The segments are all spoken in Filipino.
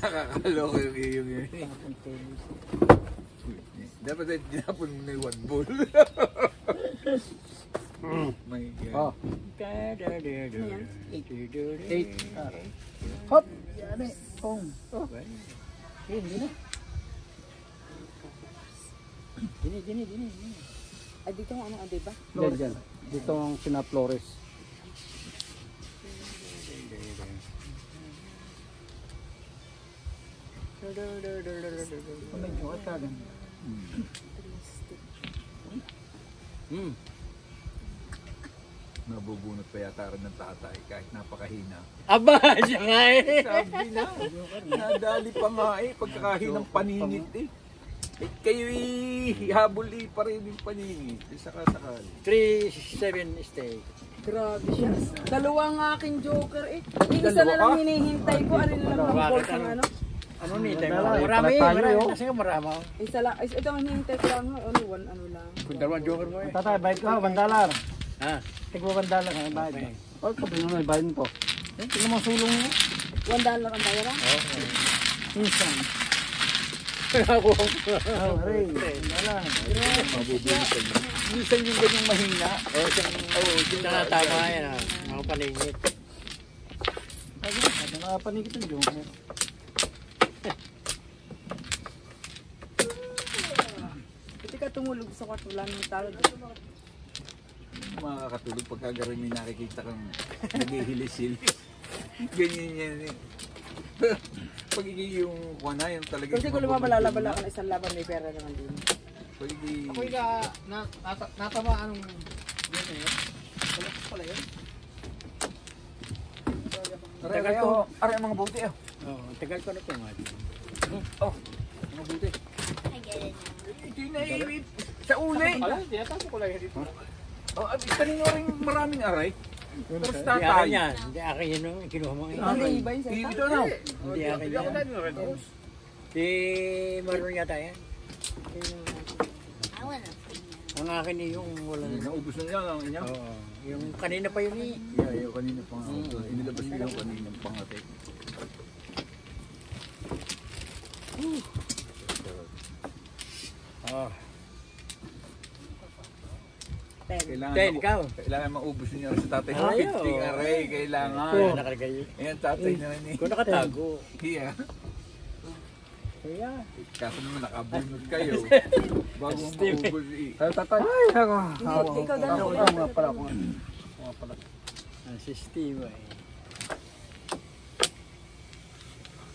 Nakakaloka yung iyong yun. Dapat ay tinapon mo na yung 1 ball. My God. 8. Hop! Yan eh. Pong. Hindi na. Dini. Ay, dito ang ano, diba? Diyan. Dito ang Sina Flores. Medyo katagan. Nabubunot pa yata rin ng tatay kahit napakahina. Aba, siya nga eh. Sabi na, nadali pa nga eh, pagkakahinang paninit eh. Eh kayo'y habuli pa rin yung paninit, saka-sakali. 3-7 stay. Grabe siya. Dalawa nga aking joker eh. Isa na lang hinihintay ko. Ano na lang ang bolt ng ano? Ano ni tayo? Marami. Kasi marami. Isa lang. Ito ang hinihintay ko lang. Ano, ano lang. Kung dalawang joker mo eh. Tatay, bayad ka, $1. Ha? Tigwa $1 ang bayad mo. O, sabi mo na, bayad mo po. Tingnan mo sulong mo. $1 ang bayaran? Oo. Minsan. Ako. Aray, $1. Mabubunot pa yun. Minsan yung ganyang mahina. Saka tama yan ha. Mga paningit. Sabi, nakapanigit ang joker. Hindi ka tumulog sa kwarto lang ng talo. Makakatulog pagkagaroon may nakikita kang naghihilis-hilis. Ganyan yan eh. Pagiging yung kuna, yung talaga. Kasi kung lumabalala ka ng isang laban, may pera naman din. Pagiging... Ako'y natamaan ng yun eh. Wala pala yun. Tagal ko. Aray ang mga buti ah. Oo, tagal ko na ito nga. Oh, mga buti. Ito yung naiibig. Sa uli. Tinatapo ko lang yun dito. Oh, kanino rin maraming aray. Pero sa Hindi akin tatay. yan. Hindi akin yun yung kinuha mo. Hindi, iba yun sa Ito na. Hindi akin yan. Si Maroon yata yan. Ang akin eh yung wala na. Naubos na yan ang inya. Oo. Yung kanina pa yun eh. Yeah, yung kanina pa nga. Inilabas ko yung kanina pangate. Oh. Kailangan Ikaw. Kailangan maubos niya sa tatay. Ayaw. 50 aray, kailangan. Oo, nakalagay. Ayan, tatay na rin eh. Kung nakatago. Yeah. Kaya. Kaso naman nakabunod kayo. Bago maubos eh. Tatay. Ay, ako. Ikaw dalawa. Ako nga pala. Ang sistema eh.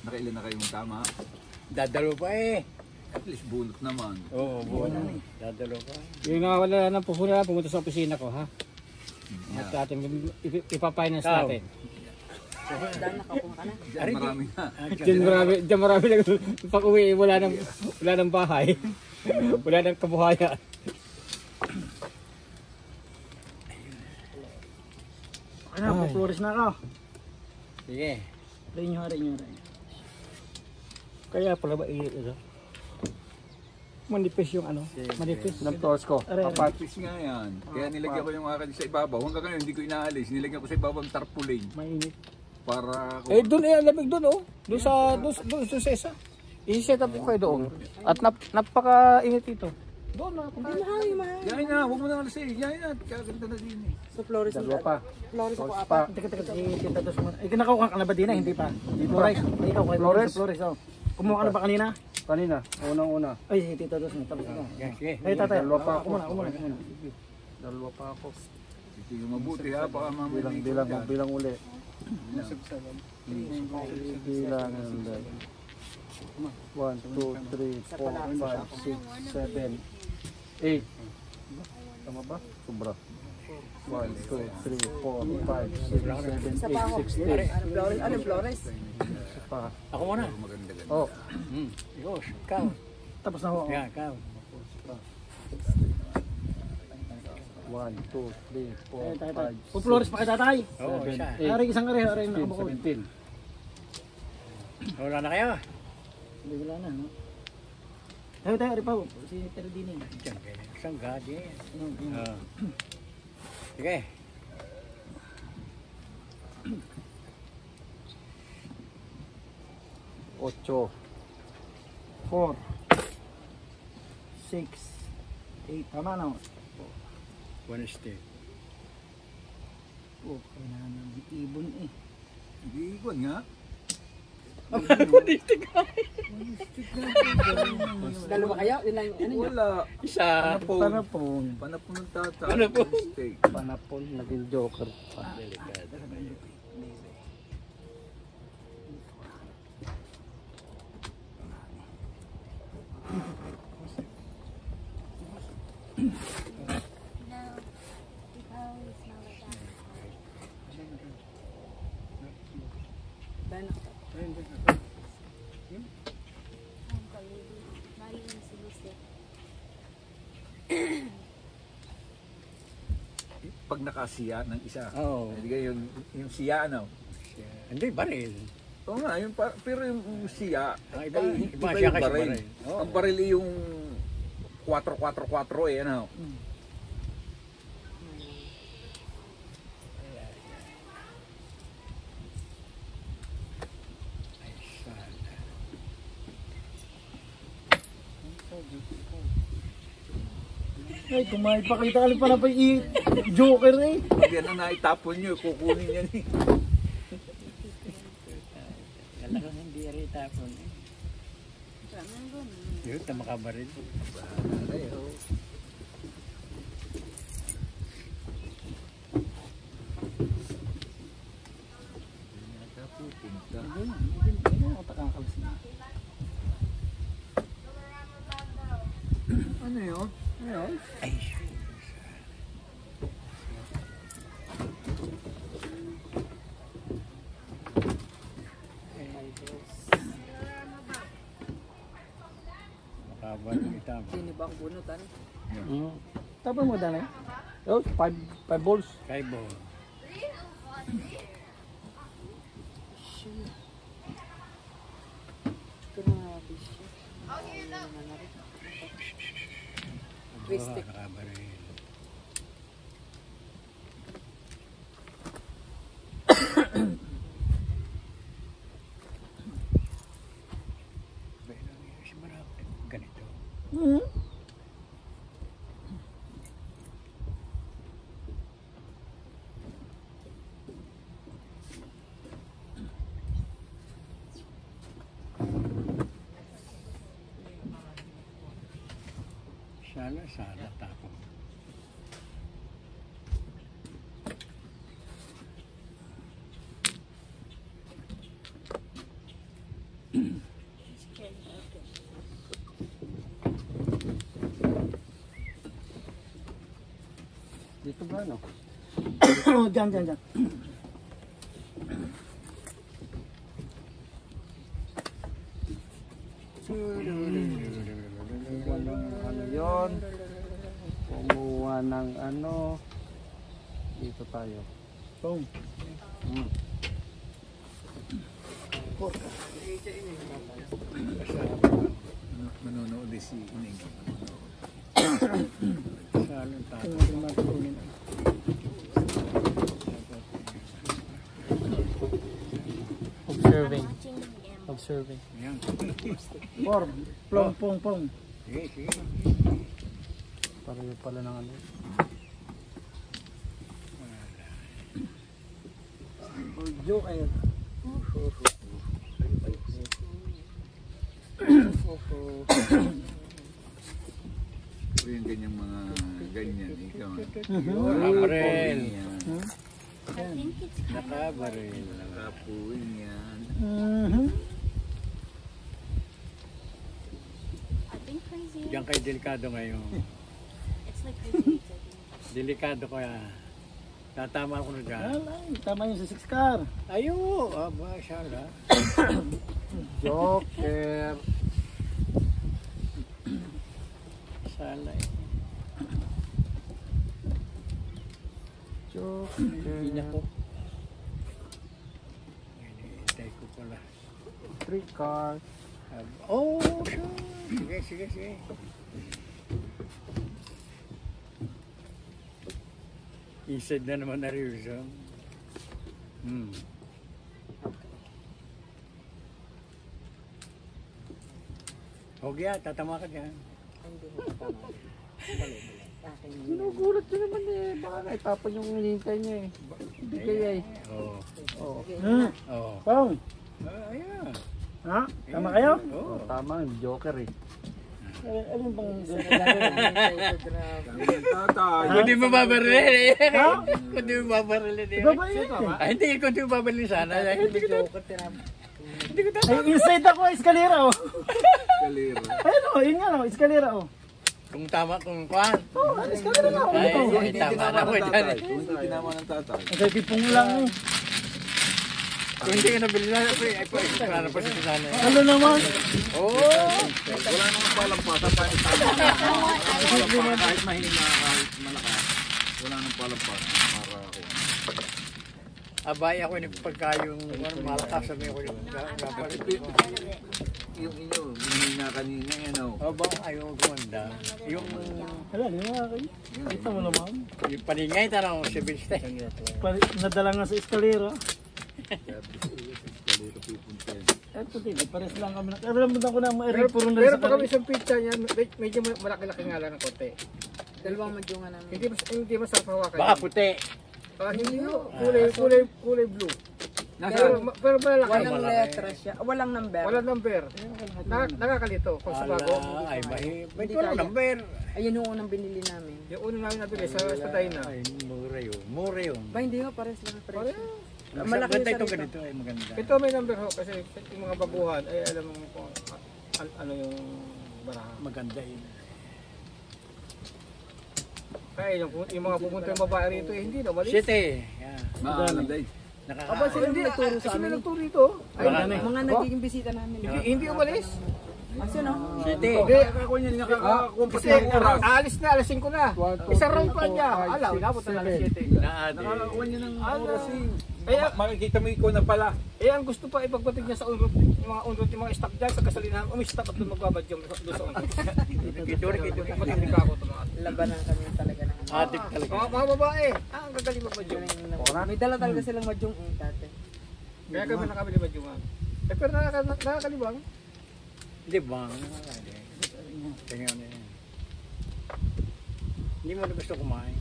Nakailan na kayong tama? Dadalo pa eh. At least bunot naman. Oo, buwan na eh. Dadalo pa. Yung nawawala ng pupunta, pumunta sa opisina ko, ha? Yeah. At ating ipafinance Ikaw. natin. Dahil nakakuha ka na. Diyan marami na. Diyan marami lang pag uwi, wala ng bahay. Wala ng kabuhayan. Ano, Flores na ako. Sige. Rin nyo. Kaya pala ba ito? Manipis yung ano? Manipis. Ng Flores ko. Kapatid nga yan. Kaya nilagyan ko yung akin sa ibabaw. Hanggang ngayon hindi ko inaalis. Nilagyan ko sa ibabaw ng tarpaulin. Mainit. Para... Doon lamig doon oh. Doon sa isa. I-set up ko kayo doon. At napaka-init ito. Doon na. Mahal. Yain na, huwag mo na alas eh. Yain na, kaganda na din eh. Sa Flores. Dalawa pa. Flores ako Pa. apat. Teka. Tita dos mo. Kinakakuha ka na ba din na? Hindi pa. Flores. Ikaw kay Flores. Oh. Kumuha ka na ba kanina? Kanina. Unang-una. Ay, si Tita dos mo. Tapos ikaw. Sige. Ay, tatay. Dalawa pa ako. Ako muna. Dalawa pa ako. Sige, mabuti ha, baka mamaya. Bilang uli. Bilang 1, 2, 3, 4, 5, 6, 7, 8. Tama ba? Sobra. 1, 2, 3, 4, 5, 6, 7, 8, 6, 8. Ano Flores? Pa. Ako muna. Oh. Ikaw. Ikaw. Tapos na ako. Yan, ikaw. 1, 2, 3, 4, 5, 6, Flores pa kay tatay. Oo, 7, siya. 8, Aray isang aray nakabukod. 17. Wala na kayo. Hindi wala na, no? Tayo, ari pa. Si Terdini. Diyan kayo. Isang gadi. Sige. 8. 4, 6, 8. Tama na. One step. Oh, kailangan ng ibon eh. Hindi ikon nga. Dalawa kayo? Ilang, ano yun? Wala. Isa. Panapon. Panapon ng tata. Panapon. Mistake. Panapon, naging joker pa. Delikado. Dahil Pag nakasiya ng isa. Oo. Hindi kayo yung siya ano. Hindi, baril. Oo nga, pero yung siya, Ang iba, iba iba siya yung kasi baril. baril. Oo. Ang baril yung 4-4-4 eh, ano. Ay, kung maipakita ka pa na pa yung joker eh. Pag yan ang naitapon nyo, kukunin yan eh. Talagang hindi rin tapon. Yun, tamakabaril. Ano yun? Ay, makabaril kita. Sino ba ang bunutan? Tapos mo dala. Oh, 5 balls. Kaibo. Grabe siya. Twisted. Nakabaril. Ganito. Sana tapos. Dito ba ano? Diyan. Kumuha ng ano yun. Kumuha ng ano. Dito tayo. Boom. Manonood din si Ining. Sana tapos. Tingnan natin matutunin. Observing. Yan. 4, plong. Sige. Pareho pala ng ano. Joker. Pero yung ganyang mga ganyan, ikaw. Nakabaril. Yan. Nakabaril. Nakapuin yan. Diyan kayo delikado ngayon. Delikado kaya. Tatama ko na dyan. Tama yun sa 6 car. Ayo, aba, shala. Joker. Shala eh. Joker. ko. Hinihintay ko pala. 3 cards. Oh, sure. Sige. Isad na naman na Rizom. Huwag yan, tatama ka dyan. Hindi mo tama. Dali. Akin yun. Sinugulat nyo naman eh. Baka naitapan yung hinihintay niya eh. Hindi kaya eh. Oo. Oo. Oo. Pong, Ayan. ha? Tama kayo? Oo. Tama, yung Joker eh. Alin bang Tatay. Kung di mo babarilin eh. Ha? Kung di mo babarilin eh. Iba ba yun? Ay, hindi, kung di mo babarilin sana. Hindi ko Ay, inside ako, eskalera oh. Kalira. Ayun oh, yun nga oh, eskalera oh. Kung tama, kung kuhan. Oh, eskalera nga oh. Ay, Ito. Kung hindi tama tinama na ako ng dyan tatay. eh. Kung hindi tinama ng tatay. Ang pipong lang eh. Kung hindi ka nabili na, ay po, para pa siya sana. Ano naman? Oo. Wala namang palampasan kahit tama. Kahit mahina, kahit malakas. Wala namang palampasan para ako. Abay ako yung pagkayong malakas sabi ko yung gapalit ko. Yung inyo, mahina kanina yan o. O ba, ayaw gumanda. Yung Wala, di ba kayo? Kita mo naman. paningay, tanong si Bilste. Nadala nga sa eskalera. Kalira pipuntin. Eh, puti, pares lang kami. Alam mo ko na Pero, puro na pero sa pag kami kanila. sa pizza niya, medyo malaki-laki nga lang ng konti. Dalawang madyungan namin. Hindi masarap hawakan. Baka puti. Hindi ho. Kulay blue. Pero malaki. Walang letra siya. Walang number. Walang number. Nakakalito pag sa bago. Ay, may walang number. Ayun yung unang binili namin. Yung una namin nabili sa Dina. Ay, mura yun. Mura yun. Ba, hindi ho, pares lang ang presyo. Malaki Malaki ito sa ganito ay maganda. Ito may number ho kasi yung mga baguhan ay alam mo kung ano yung baraha. Maganda yun. Kaya yung mga pupunta yung babae rito hindi na malis. City. Yeah. Maalam day. Aba, sila Hindi, nagturo sa sila amin. nagturo rito. Ay, mga nagiging bisita namin. Hindi umalis. Kasi no? City. Hindi. Ako niya nakakakumpas Kasi ng oras. aalis na, alas 5 na. Isang round pa niya. Alaw, inabot na alas 7. Nakakakuha niya ng oras eh. Kaya, Makikita mo ikaw na pala. ang gusto pa ipagbatig niya sa unrot, yung mga stock dyan, sa gasolinahan, umistop at doon magbabadyong doon sa unrot. Pagbatig ka ako tumakas. Labanan kami talaga ng ano. Adik talaga. Mga babae, ang gagaling magbadyong. May dala talaga silang madyong dati. Kaya kami nakabili badyongan. Pero nakakalibang. Di ba? Tingnan na yan. Hindi mo na gusto kumain.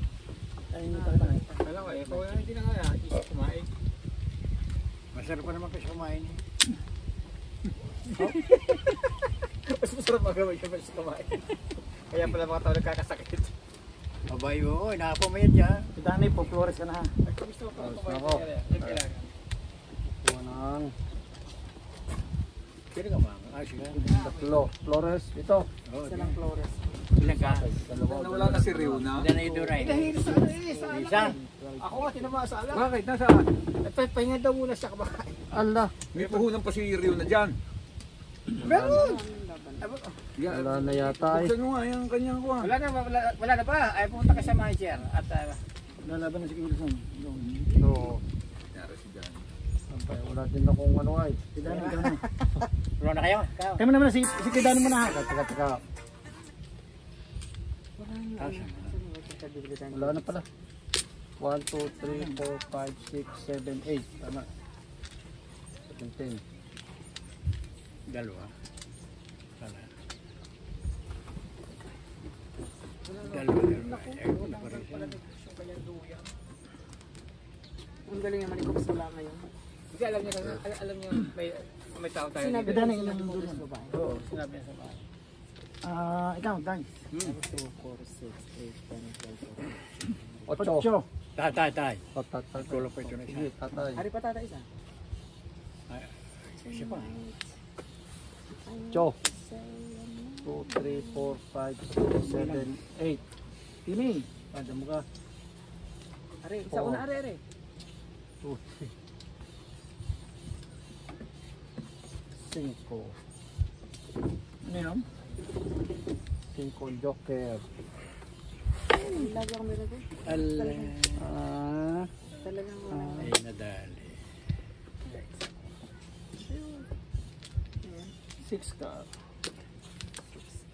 Alam ko eh, kung hindi na kaya, isip kumain. Masarap pa naman kasi kumain. Mas masarap magawin ka mas kumain. Kaya pala mga tao nagkakasakit. Abay, oo, nakapamayad yan. Si Danny po, Flores ka na ha. Gusto ko kumain. Ako. Yung kailangan. Kuha ng Kira ka mga. Ay, sige. tatlo. Flores, ito. Oo, Silang Flores. ilan ka? Wala na si Rio na. Ilan na ito rin? Dahil sa ano eh, sa Isa. Ako nga tinamaan sa alam. Bakit? Nasaan? Pahinga daw muna siya kumakain. Allah. May puhunan pa si Rio na dyan. Meron! Wala na yata eh. Buksan mo nga yung kanyang kuha. Wala na ba? Ay pumunta ka sa manager at Lalaban na si Wilson. So, Nangyari si Jan. sampay, wala din akong ano ay. Si Danny, gano'n. Wala na kayo? Kaya mo naman si Danny mo na ha. Teka. Wala na pala. 1, 2, 3, 4, 5, 6, 7, 8. Tama. 17. Dalawa. Sana. Dalawa. Ay, wala pa rin siya. Ang galing naman ko kasi wala ngayon. Kasi alam niya may tao tayo. Sinabi dito. ko sila ng dulas babae. Oo, sinabi niya sa bahay. Ikaw, Danny. 2, 4, 6, 8, 10, 12, 8. 8. Tatay. Tatay. Kulang pa ito na Sige, isa. tatay. Ari pa tata isa. Isa pa. 8. 2, 3, 4, 5, 6, 7, 8. Tini. Panda mo ka. Ari, isa una ari. 2, 3, 5. Ano yun? 5 Joker. Lagi ako meron ko. Talagang wala. Ay, nadali. 6 ka.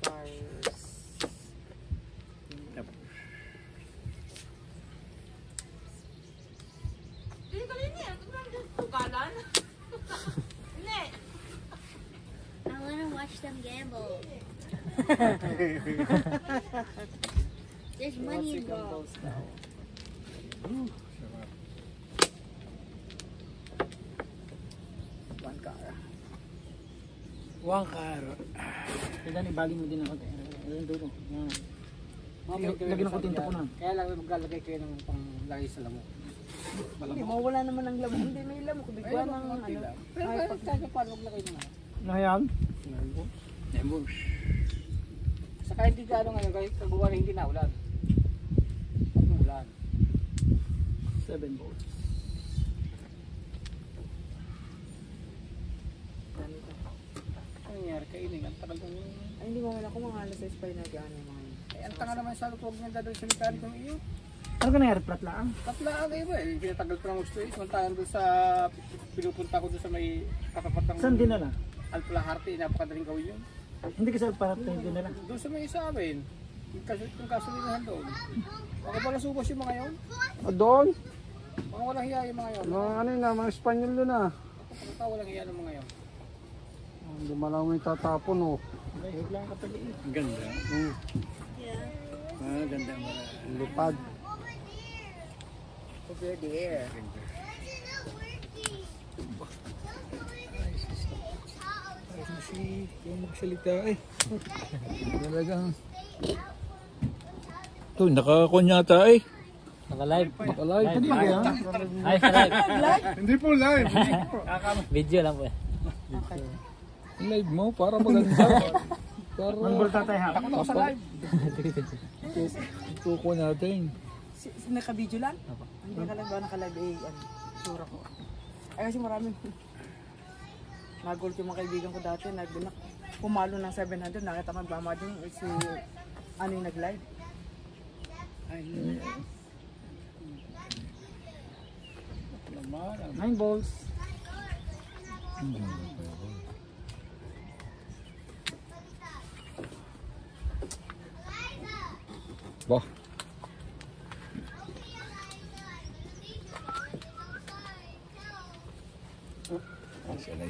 Stars. Tapos. I want to watch them gamble. There's money involved. One car. Kaya ibali mo din ako. Ayun dulo. Yan. Lagyan ng konting tapunan. Kaya lang maglalagay kayo ng panglagay sa lamok. Hindi, mawala naman ang lamok. Hindi, may lamok. Bigla ng ano. Pero kaya paano maglagay ng ano? Nahayan? Nembus. Saka hindi ka ano ngayon, kahit kagawa na hindi naulan. Pag umulan. 7 volts. Ano nangyari kainin? Ang tagal ng... Ay, hindi mo wala ko mga alas 6 pa yung nag-ano mga yun. Eh, ang tanga naman sa loob niya dadal sa mekaniko ng iyo. Ano ka nangyari? Flat lang? Tatla ang iba eh. Pinatagal ko ng gusto eh. Samantalang doon sa... Pinupunta ko doon sa may katapat ng... Saan dinala? Alpalaharte, napakadaling gawin yun. Hindi kasi para tayo dinala. Doon sa may isa amin. Yung kasulinahan doon. Baka pala subos yung mga yun. Doon? Baka walang hiya yung mga yun. Mga ano yun, mga Espanyol doon ah. Baka walang hiya ng mga yun. Hindi malaw may tatapon oh. Huwag lang kapaliit. Ganda. Ah, ganda mo. Lupad. Over there. Kasi yung magsalita eh. Talagang... Ito, nakakunyata eh. Naka-live. Naka-live. Hindi ba yan? Ay, live. Hindi po live. Video lang po. Live mo para maganda. Para... Manbol tatay ha. Takot ako sa live. Tuko natin. Naka-video lang? Hindi ka lang ba naka-live eh, ano, sura ko. Ay kasi maraming nag-gold yung mga kaibigan ko dati, pumalo ng 700, nakita ko magmama din, si ano yung nag-live. Ay, 9 volts. Bah.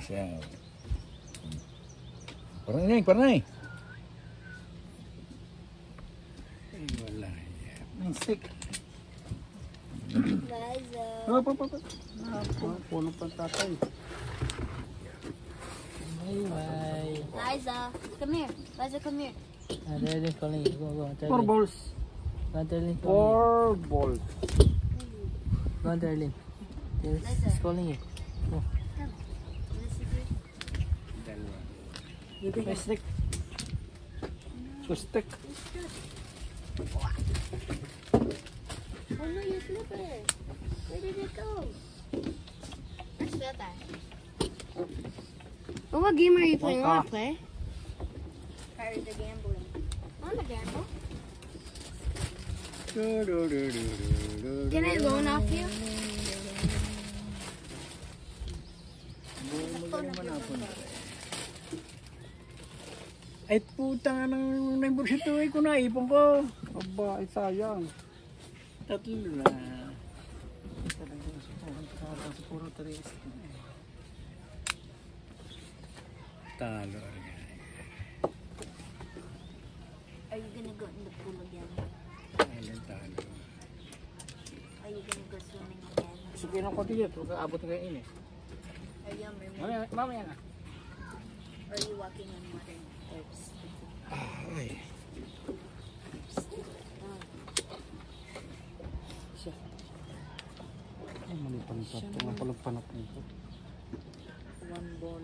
Siya. Parang eh. ay, wala. 9 stick. Liza. Puno pa tatay. Liza, come here. Liza, come here. They're calling you. Go. 4 balls. Go, Terlin. 4 balls. Go, Terlin. He's calling you. Dalawa. Stick. Stick. Oh no, your slipper. Where did it go? Where's that? Oh, what game are you playing? Wanna play? Or the gambling? Wanna gamble? Can I loan off you? Ay, putang ng nembus ito ay kung naipon ko. Aba, ay sayang. Tatlo na. Puro 3. Talo. Are you gonna go in the pool again? Ayan, talo. Are you gonna go swimming again? Sige ng konti dito, abot na kayo ini. Are you on mermaid? Mamaya na. Or are you walking on modern herbs? Ay, malipan-lipan. Ang palagpanak nito. 1 ball.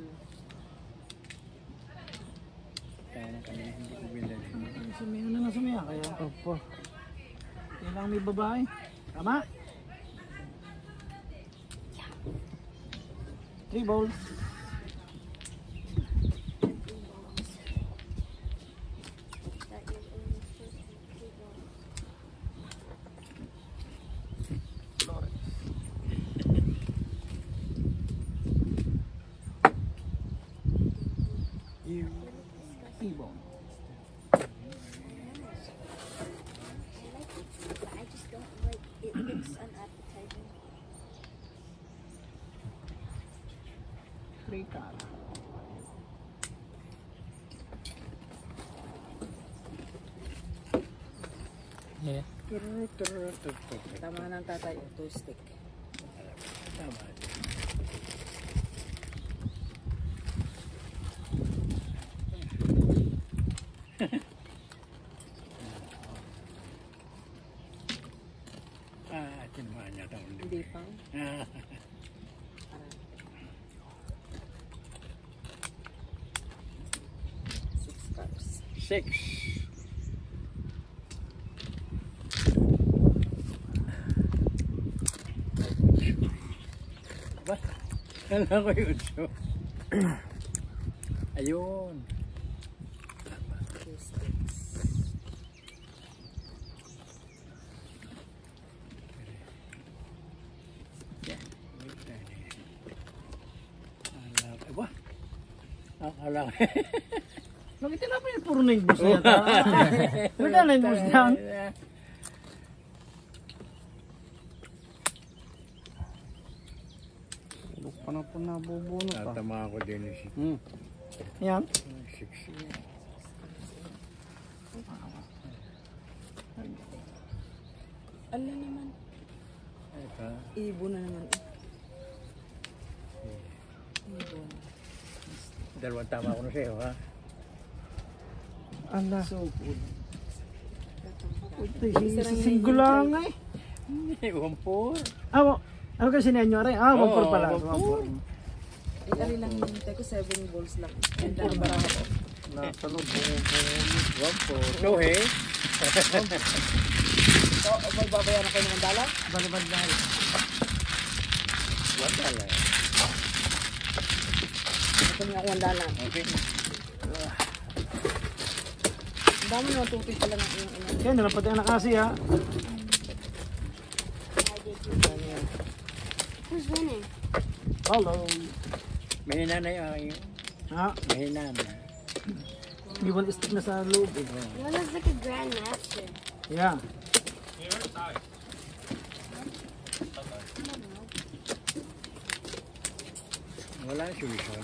Kaya na kami hindi ko bilhin. Sumiyo na sumiya. Kaya, opo. Kailangan may babae. Tama? 3 balls. That is only 50 balls. Ibon. I like it, but I just don't like it. Looks unappetizing. Yeah. Tama ng tatay. 2 stick. Tama. Tinamaan niya ito. Hindi pa. Six cups. 6. Ba? Kala ko yun. Ayun. 2 sticks. Ba? Akala ko. Bakit tinapay yung puro 9 balls na yata? Wala na 9 balls down. Pa na po nabubuno pa. Tatama ako din. Yan. 6. Ala naman. Ito. Ibon na naman. Ibon. Dalawang tama ko na sa'yo, ha? Ala. So good. Ito, single lang eh. 1-4. Ano kasi ninyo rin? 1-4 pala. 1-4. Itali lang yung hintay ko, 7 balls lang. And then, baraha ko. Nasa loob. 1-4. So, hey. So, magbabayaran kayo ng $1? Balibad na. $1. Ito nga ako $1. Okay. Ang dami naman tupid pala ng iyong ina. Kaya nalang pati anak kasi ha. Who's winning? Hello. Mahina na yun. Ha? Mahina na. May 1 stick na sa loob. You look like a grandmaster. Yeah. Wala solusyon.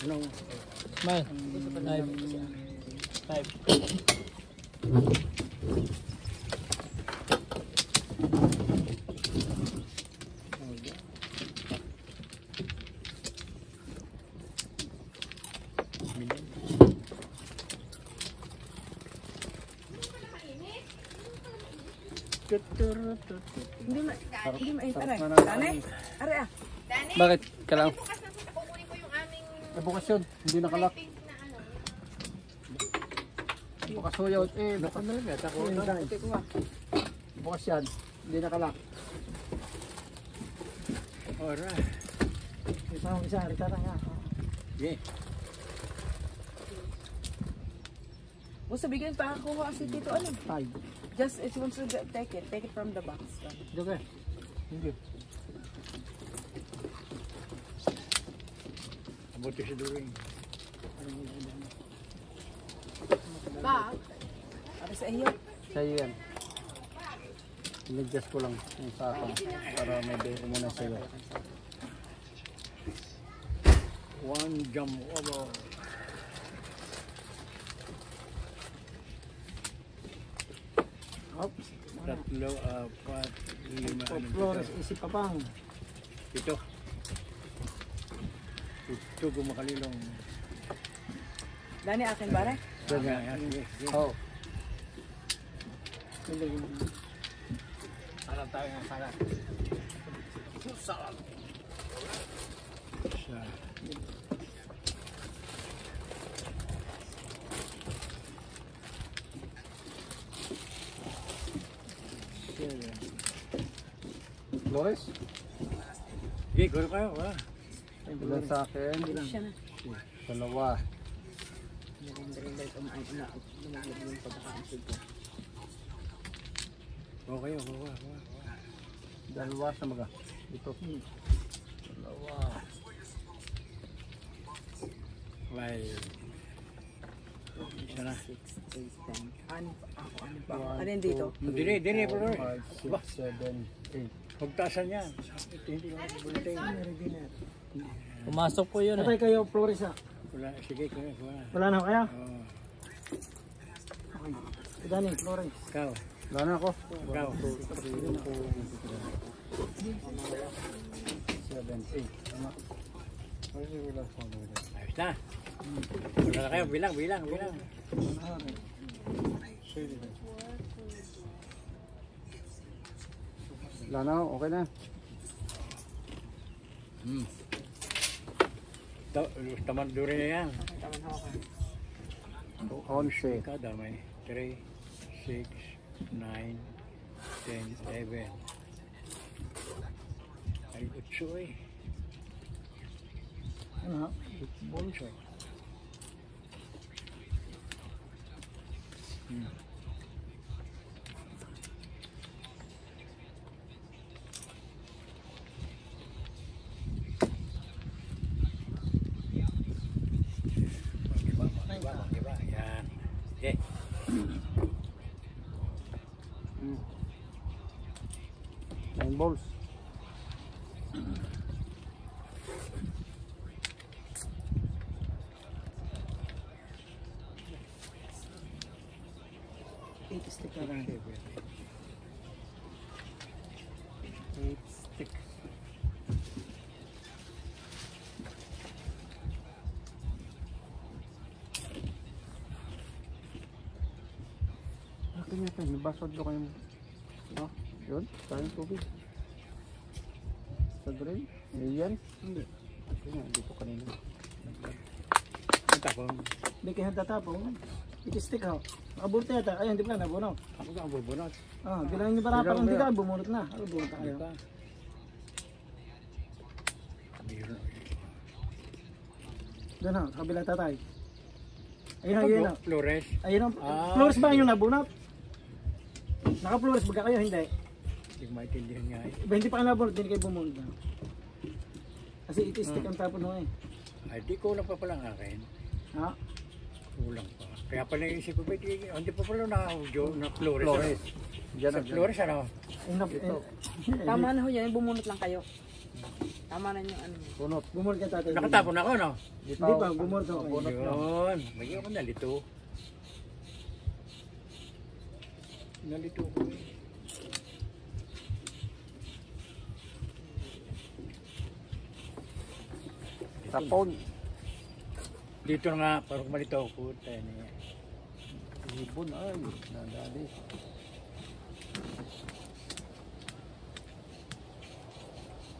Anong? Man. 5. Hindi ma, aray. Dane? Aray ah. Bakit? Kailangan? Bukas na po, kukunin ko yung aming Bukas yun. Hindi nakalak. pink na ano. Bukas ho yun. Bukas na lang. Ako na. Puti ko ah. Bukas yan. Hindi nakalak. Alright. Isa, rita na nga. Okay. O sabihin pa ako kasi dito ano. 5. Just if you want to take it from the box. Okay. Thank you. Mabuti si During. Ba? Para sa iyo. Sa'yo yan. Inadjust ko lang yung sa akin para may beko muna sa'yo. 1 jump over. Oops. 3, 4, 5, 6, 7, 8. Flores, isip pa pang. Ito. Ito gumakalilong. Dani akin bare? Oh. Alam tayo ng salat. Flores? Okay, guro kayo. Ilan sa akin? Siya na. 2. Okay, 2 sa maga. Ito. 2. Isa na. 6, 8, 10. Ano pa? Ano yun dito? Dini, bro. 5, 6, 7, 8. Pagtasan yan. Ito hindi ko bulletin. Pumasok po yun. Patay kayo, Flores ha. Wala, sige, wala. Wala na kaya? Oh, Dani, Flores. ikaw. Wala na ako. Ikaw. 1, 2, 3, 4, 7, 8. Tama. Ayos na. Wala na kayo, bilang. Wala na ako, okay na. Taman duri na yan. Taman ako. 11. Kada may 3, 6, 9, 10, 11. Ay, 8 eh. Ano ha? Bolso. Magiba. Yan. Okay. 9 balls. Eight stick na lang. 8 stick. Akin nga ito, may basod do kayo. No? Yun, tayong tubig. Sa drain? Yan? Hindi. Ito nga, dito kanina. Tapon. Hindi kayo tatapong. 8 stick ha. Nakabunot na yata. Ayun, di ba nabunot? Ako ka ang bubunot. Ah, bilangin niyo para parang hindi ka bumunot na. Ano bumunot na kayo? Doon ha, kabila tatay. Ayun ha. Flores. Ayun ang Ah, flores ba yung nabunot? Naka-flores ba kayo? Hindi. Hindi ko maintindihan nga eh. Iba hindi pa kayo nabunot, hindi kayo bumunot na. Kasi 8 stick ang tapon ho eh. Ay, di kulang pa pala ang akin. Ha? Kulang pa. Kaya pala yung isip ko, hindi pa pala na-audio na Flores. Flores. Diyan Sa na, Flores ano? Tama na ho yan, bumulot lang kayo. Tama na yung ano. Bunot. Bumunot ka tatay. Nakatapon ako, no? Hindi pa, bumunot ako. Bunot lang. Yun. Magiging ako nalito. Nalito ko eh. Tapon. Dito na nga, parang malito ako. Puta niya. Ibon ay, nadali.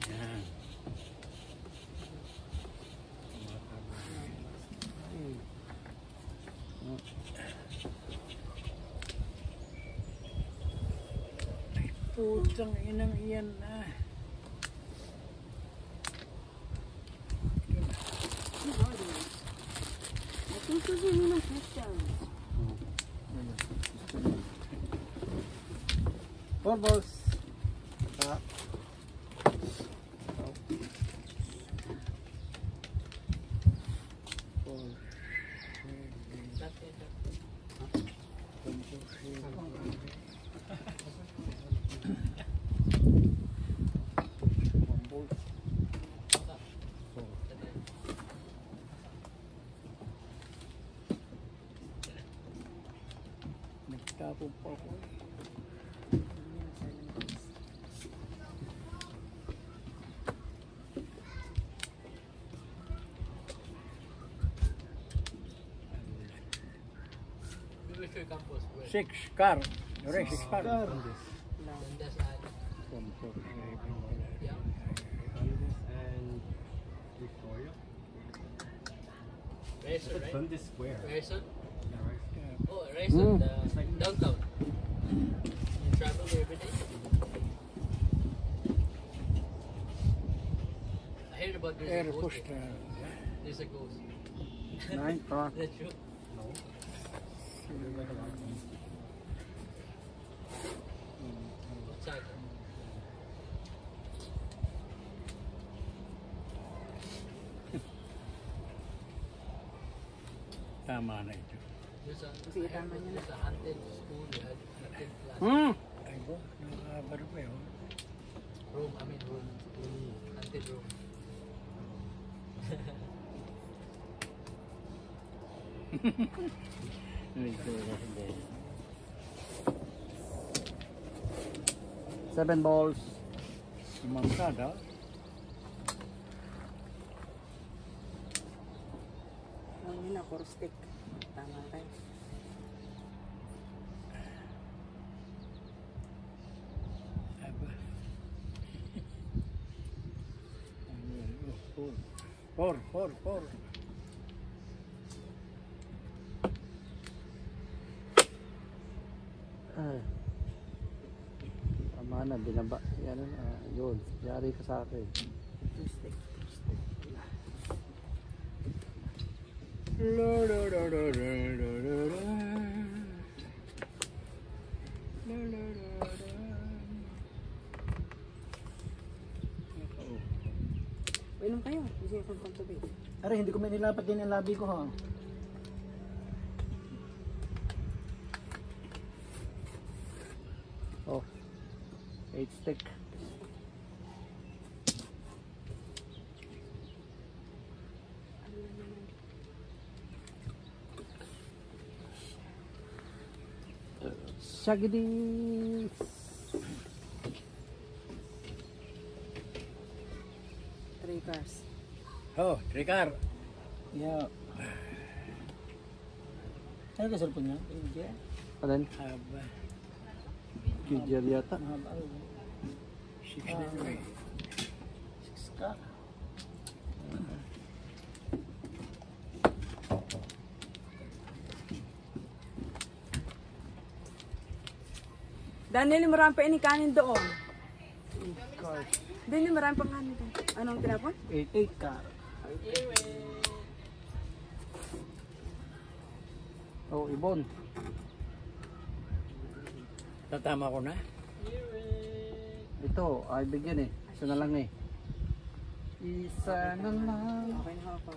Yan. Ay, putang inang iyan na. Natutusin mo ng system. 4 balls. Ha? Nagtapon pa ako. 6 car. Yore, 6 car. Sunday Square. Rayson? Yeah, right. Oh, Rayson, downtown. You travel there every day? I heard about there's Air a ghost. push. there. There's a ghost. 9. Is that true? Outside. Tama na ito. There's a, Sige, tama niya na. there's a haunted school, haunted class. Ay bo, nakakabaro pa yun. Room, I mean room. Haunted room. 7 balls. Mamsada. Ano yun na, puro stick. Tama tayo. Four. Tama na, binaba. Yan na, yun. Yari ka sa akin. Two stick. Inom kayo. Gusto niyo kong tubig. Aray, hindi ko may nilapat din ang labi ko ha. Oh. 8 stick. Shaggy. Three cars. Oh, Ricard. Yeah. Ano ka cellphone niya? Alin? Aba. Kijer yata. Mahaba. 6 na ito eh. 6 ka. Daniel, marami pa kanin doon. Daniel, marami pa kanin doon. Anong tinapon? 8 ka. Oh, ibon. Tatama ko na. Ito, ay bigyan eh. Isa na lang eh. Isa na lang Okay na ako.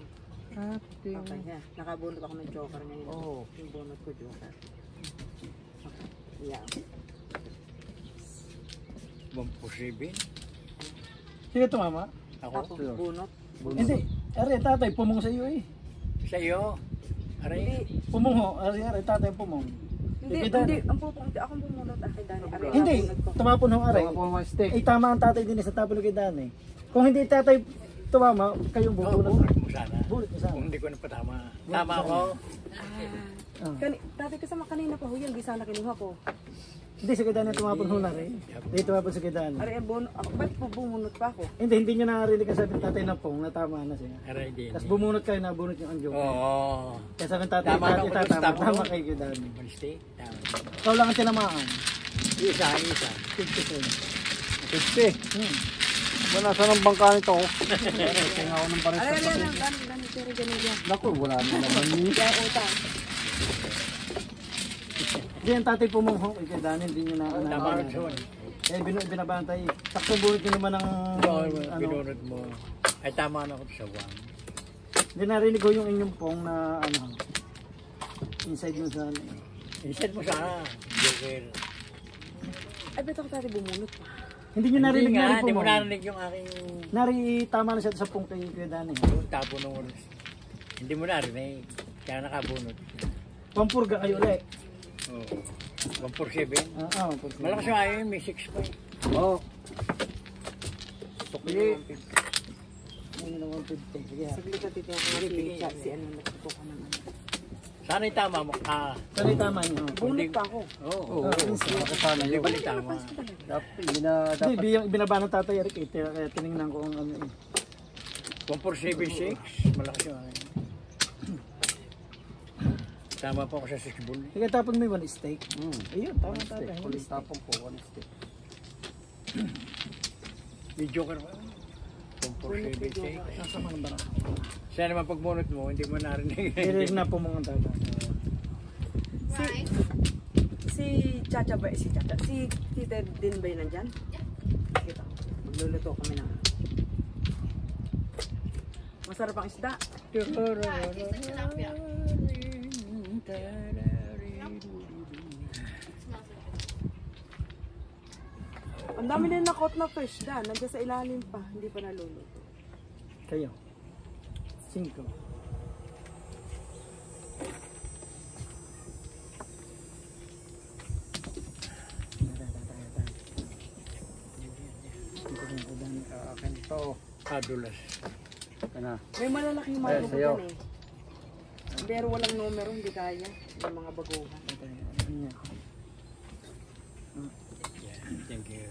ating... Okay, yeah. Nakabunot ako ng joker ngayon. Oh. Yung bunot ko joker. Okay. Yeah. 147. Sino tumama? Ako. Tapos bunot. Hindi. Aray, tatay, pumong sa iyo eh. Sa iyo. Aray. Pumong ho. Aray, tatay, pumong. Hindi, Kay Dani. hindi. Ang ako bumunot kay Dani. Aray, Hindi, nabunot ko. tumapon ho, aray. Ito po stick. Eh, tama ang tatay din sa tapon kay Dani. Kung hindi tatay tumama, kayong Oh, bubunot. bunot mo sana. Bunot mo sana. Kung hindi ko na patama. Tama ako. Dati kasama kanina pa ho yan. Di sana kinuha ko. Hindi, sa kay Dani tumapon ho na rin. Hindi tumapon sa kay Dani. Aray, ang bunot. Ba't po bumunot pa ako? Hindi nyo narinig ang sabi ng tatay na pong, natama na siya. Aray din. Tapos bumunot kayo, nabunot yung anjo. Oo. Kaya sabi ng tatay, Tama na ako doon, itatama, tama tama ko. kay kay Dani. Mistake. Tama. Ikaw lang ang tinamaan. Isa. 50%. Wala, saan ang bangka nito? Tingnan ako ng pares. Aray, Dani, pero ganun yan. Naku, wala na naman yun. Kaya utang. Hindi ang tatay pumungho kay Dani, hindi nyo na Tama rin siya. Eh, binabantay. Takto bunot nyo naman ng Binunod mo. Ay tama na ako sa 1. Hindi narinig ko yung inyong pong na inside yung sa Iset mo sana. Joker. Ay, ba't ako dati bumunot pa? Hindi nyo narinig Hindi na nga, rin hindi po mo mo. narinig yung aking Tama na siya sa pong kay Dani. yung tapo ng oras. Hindi mo narinig. Kaya nakabunot. Pampurga kayo ulit. Oo. 147. Pampurga. Malakas yung ayaw, may 6 pa eh. Oh, Tukli. Ngayon na 150. Sige. Saglit na titiyan ko si ano, nagtuto ka naman. Sana yung tama mo. Sana tama nyo. Bunot pa ako. Oo. ako sana Hindi yun. ba yung tama? Dapat, hindi na Hindi, dapat. binaba ng tatay Eric. Kaya tinignan ko kung ano eh. 1476. Malakas yung ayaw. Tama po ako sa 6 bull. Sige, tapon mo yung one steak. Ayun, tama One stick. tatay. Kulit tapong po, 1 stick. May joker pa. 1476. Nasama ng barang. Sana naman pagbunot mo, hindi mo narinig. Narinig na po mga tatay. Si Chacha ba? Si Chacha. Si Tita din ba yun nandyan? Kita. Magluluto kami ng masarap ang isda. Ang dami din na-caught na fish da. Nandiyan sa ilalim pa. Hindi pa naluluto. Kayo. 5. Akin to. Adulas. Kana. May malalaking Ayan, magugutan sa'yo. eh. Pero walang numero, hindi kaya. Yung mga baguhan. Yeah, thank you.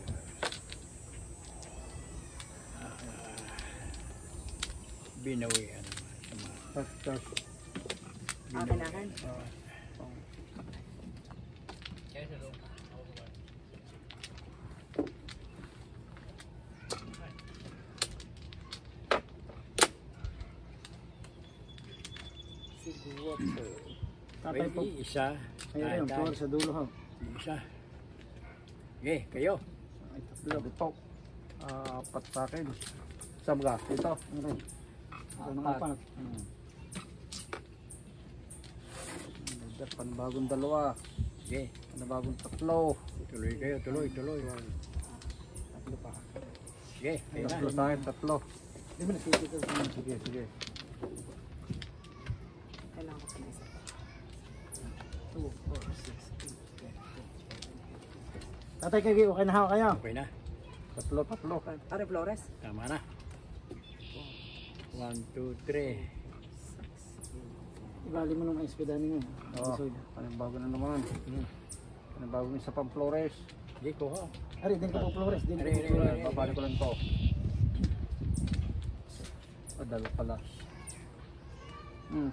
Binawian naman. Tas. Akin. Siguro. Tatay po. May isa. Ayun, yung Tatay. floor sa dulo ha. Isa. Okay, kayo. Ay, tatlo. Ito. Apat sa akin. Saan ka? Ito. Ano? Ano nga pa? Panibagong dalawa. Okay. Panibagong tatlo. Tuloy kayo, tuloy. Tatlo pa. Okay, kayo Tatlo na. sa akin, tatlo. Di ba nagsisikil sa mga Sige. Kailangan ko sa isa. 2, 4, 6, 8, 10. Tatay kayo, okay na ha kayo? Okay na. Tatlo. Are Flores? Tama na. 1, 2, 3. Ibali mo nung ispeda ninyo. Oh, panibago na naman. Panibagong isa pang Flores. Hindi ko ha. Ari, din ko po Flores. Din ko po Ari. Flores. Babalik ko lang to. Dalawa pala.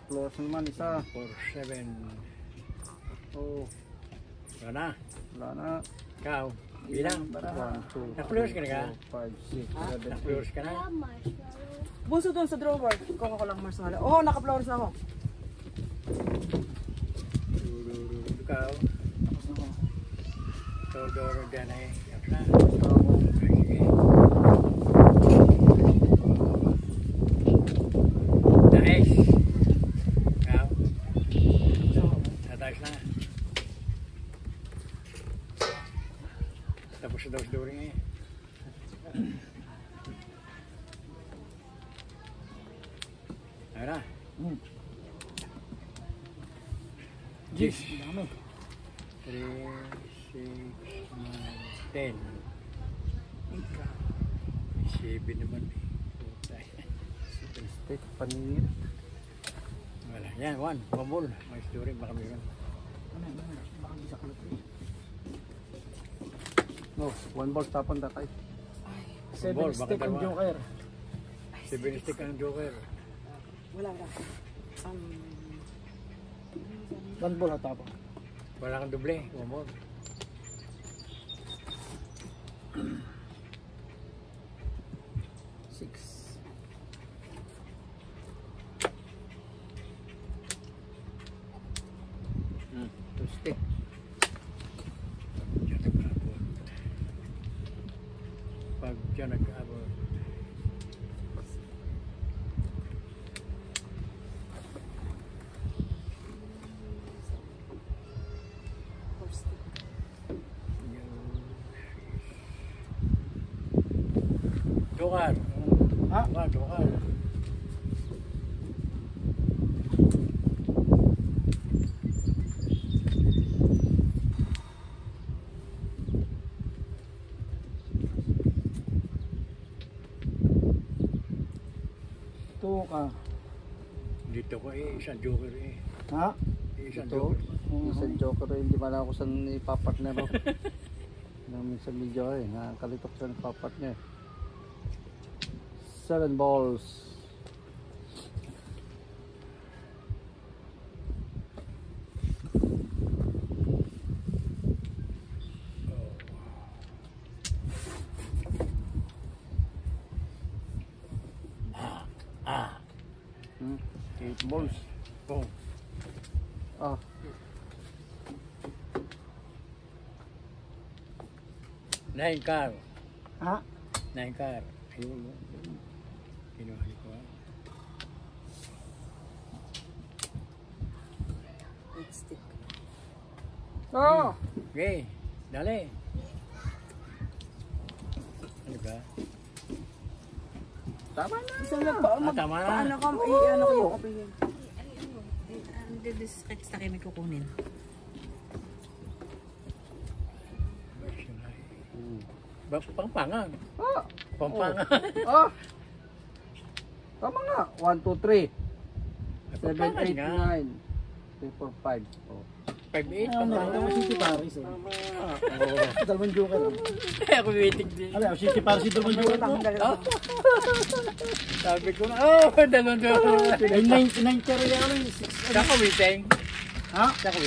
Flores naman isa. 4, 7. Oh, Wala na. wala na. Ikaw. Bilang. 1, 2, Na-Flores ka na ka? 4, 5, 6, 7, Na-flores ka na? Buso doon sa drawer. Kuha ko lang marshmallow. Oo, naka-Flores na ako. Ikaw. Todo dyan eh. Tapos na. Sige. Nice. Ikaw. Natayos na. Tapos sa dos during eh. Ayun na. Yes, dami. 3, 6, 9, 10. 7 naman eh. Putay. steak, paninit. Wala. Yan, 1. Bambol. May story. Baka meron. Baka di sa kulot. No, 1 ball tapon tatay. 7 Ball, stick baka ang dalawa. joker. 7 stick ang joker. Wala. 1 ball at tapon. Wala kang doble. Bambol. To stick. Diyan nag-abot. Pag diyan nag-abot. Joker. Ha? Joker. Ito ka. Dito ko eh, isang joker eh. Ha? Isang Ito, joker. isang joker hindi man ako saan ipapartner ko. Minsan medyo nakakalitok sa ipapartner. 7 balls. Ah. 8 balls. Oh. Ah, 9 car. Ha? 9 car. Ayun. Kinuha ko. Stick. oh! Okay. Dali. Ano ba? Tama na. Isang Tama na. paano ka, i-ano ko yung opinion. Hindi, sketch na kayo may kukunin. Pangpangan. Ah, Pampanga. Oh! Tama nga. 1, 2, 3. 7, Pampanga 8, nga. 9. 3, 4, 5. Oh. 5-8, Ano, Pampanga. City Paris eh. Oh. Dalawang joker. Kaya ako waiting din. Alam, City Paris yung dalawang joker mo. Sabi ko na, dalawang doon. Ay, 9 charo yan. Saka waiting. Ha? Saka